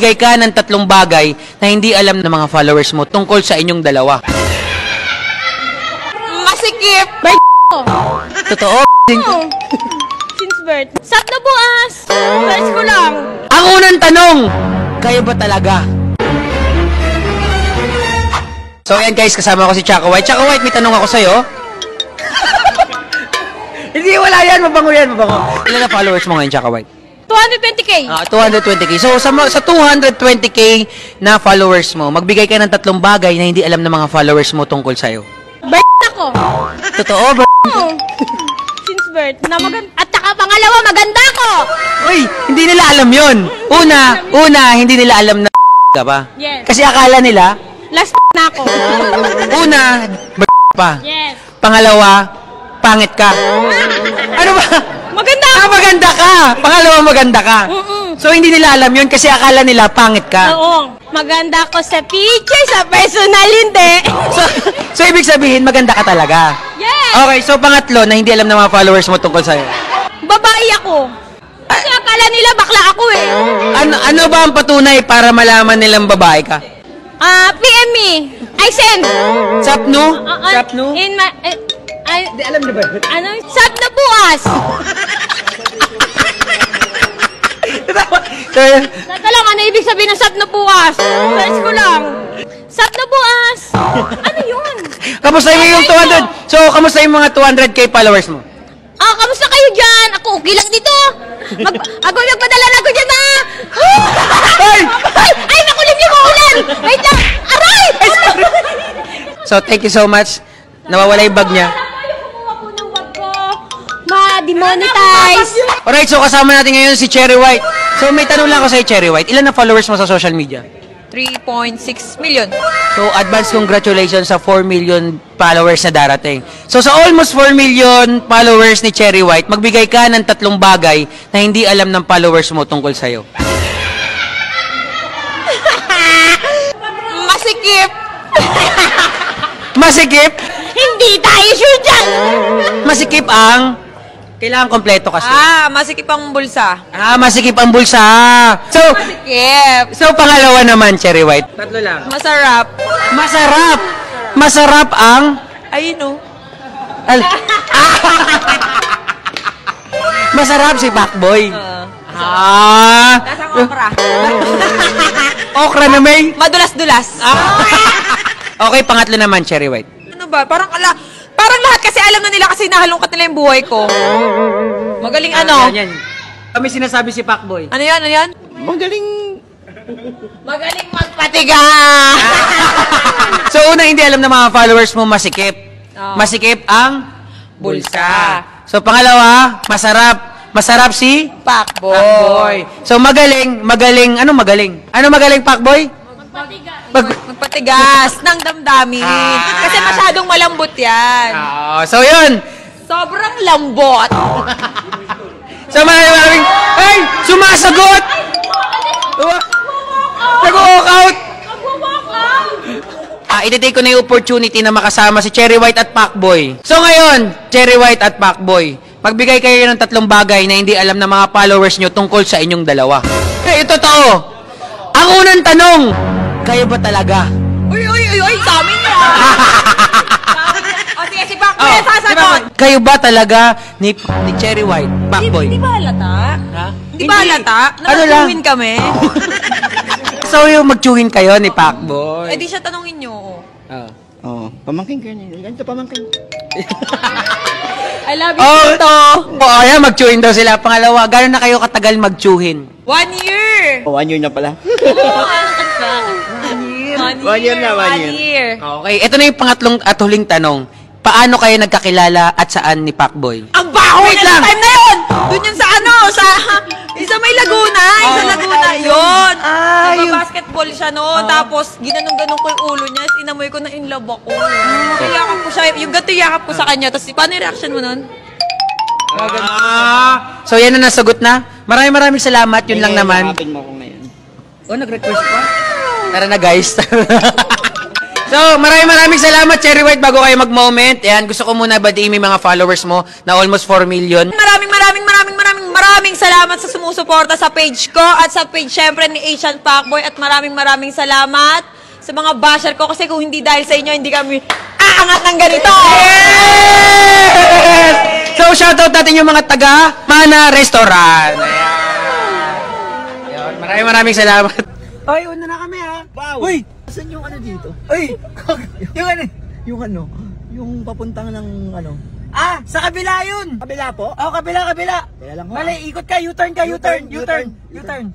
Bigay ka ng 3 bagay na hindi alam ng mga followers mo tungkol sa inyong dalawa. Masikip! Totoo? Since birth. Sat na bukas! Search ko lang. Ang unang tanong, kayo ba talaga? So ayan guys, kasama ko si Chaka White. Chaka White, may tanong ako sa'yo. Hindi, wala yan. Mabango yan, mabango. Ilan na followers mo ngayon, Chaka White? 220k. 220k. So sa 220k na followers mo, magbigay ka ng 3 bagay na hindi alam ng mga followers mo tungkol sa'yo. Ako. Totoo, Since birth. At saka pangalawa, maganda ko. Uy, hindi nila alam yun. Una, hindi nila alam na ka ba? Yes. Kasi akala nila, Last na ako. una, pa. Yes. Pangalawa, pangit ka. Ano ba? Maganda ako. Maganda ka. Pangalawa, maganda ka. So, hindi nila alam yun kasi akala nila pangit ka. Oo. Maganda ko sa picture, sa personal hindi. So, ibig sabihin, maganda ka talaga. Yes. Okay, so pangatlo na hindi alam ng mga followers mo tungkol sa'yo. Babae ako. Kasi akala nila bakla ako eh. Ano ba ang patunay para malaman nilang babae ka? PM me. I send. Sapno? Sapno? In my... Hindi, alam na ba? Ano? Sat na bukas. Teka lang, ano ibig sabihin ng sat na bukas? Search ko lang. Sat na bukas. Ano yun? Kamusta mo yung 200? So, kamusta yung mga 200k followers mo? Kamusta kayo dyan? Ako okay lang dito. Ako nagpadala na ako dyan na. Ay, nakulim yung ulan. Wait lang. Aray! So, thank you so much. Nawawala yung bag niya. Ma-demonetize. Alright, so kasama natin ngayon si Cherry White. So, may tanong lang ako sa'yo, Cherry White. Ilan na followers mo sa social media? 3.6 million. So, advance congratulations sa 4 million followers na darating. So, sa almost 4 million followers ni Cherry White, magbigay ka ng 3 bagay na hindi alam ng followers mo tungkol sa'yo. Masikip. Masikip? Hindi tayo sure dyan. Masikip ang... Kailangan kompleto kasi. Masikip ang bulsa. Masikip ang bulsa. So, Masikip. so pangalawa naman, Cherry White. Tatlo lang. Masarap. Masarap. Masarap ang... Ayun o. Masarap si Pacboy. Lasang okra. Okra na may... Madulas-dulas. Okay, pangatlo naman, Cherry White. Ano ba? Parang lahat kasi alam na nila kasi nahalungkat nila yung buhay ko. Magaling ano? Yan. Kami sinasabi si Pacboy. Ano yan? Ano yan? Magaling magpatiga. So, una, hindi alam ng mga followers mo, masikip. Masikip ang Bulsa. So, pangalawa, masarap. Masarap si Pacboy. So, magaling. Ano magaling? Ano magaling, Pacboy? Magpatigas ng damdamin. Kasi masyadong malambot yan. So, yun. Sobrang lambot. So, maraming... Ay! Sumasagot! Nag-walk out! Iti-take ko na yung opportunity na makasama si Cherry White at Pacboy. So, ngayon, Cherry White at Pacboy, magbigay kayo ng 3 bagay na hindi alam ng mga followers nyo tungkol sa inyong dalawa. Totoo. Ang unang tanong, kayo ba talaga? Uy, sa amin yan. Sige, si Pacboy ang sasagot. Kayo ba talaga ni Cherry White, Pacboy? Hindi ba halata? Hindi ba halata? Ano lang? Nakatuwin kami. So, yung magtsuhin kayo ni Pacboy. Di siya tanongin nyo. Pamangkin ka niya. Ganito pamangkin. I love you, Tito. Ayan, magtsuhin daw sila. Pangalawa, gano'n na kayo katagal magtsuhin? 1 year. 1 year na pala. 1 year na. Okay, ito na yung pangatlong at huling tanong. Paano kayo nagkakilala at saan ni Pacboy? Ang baho Wait niya lang. ng time na yun! Doon yun sa isa may Laguna. Yun. Nagpa-basketball siya noon. Tapos, ginanong-ganong ko yung ulo niya. Inamoy ko na in love ako. Yakap ko siya. Yung gato yakap ko sa kanya. Tapos, paano yung reaction mo nun? So, yan na nasagot na. Maraming salamat. Yun lang naman. Yakapin mo ko ngayon. Nag-request pa? Tara na, guys. So, maraming salamat, Cherry White, bago kayo mag-moment. Ayan, gusto ko muna batiin yung mga followers mo na almost 4 million. Maraming salamat sa sumusuporta sa page ko at sa page syempre ni Asian Pacboy at maraming salamat sa mga basher ko kasi kung hindi dahil sa inyo, hindi kami aangat ng ganito. Yes! So, shoutout natin yung mga taga Mana Restaurant. Ayan. Maraming salamat. Ay, una na kami ha. Wow! Uy! Saan yung ano dito? Uy! Yung papuntang ng ano? Ah! Sa kabila yun! Kabila po? Oh, kabila! Kaya lang ho. Mali, ikot ka, U-turn ka, U-turn! U-turn. U-turn!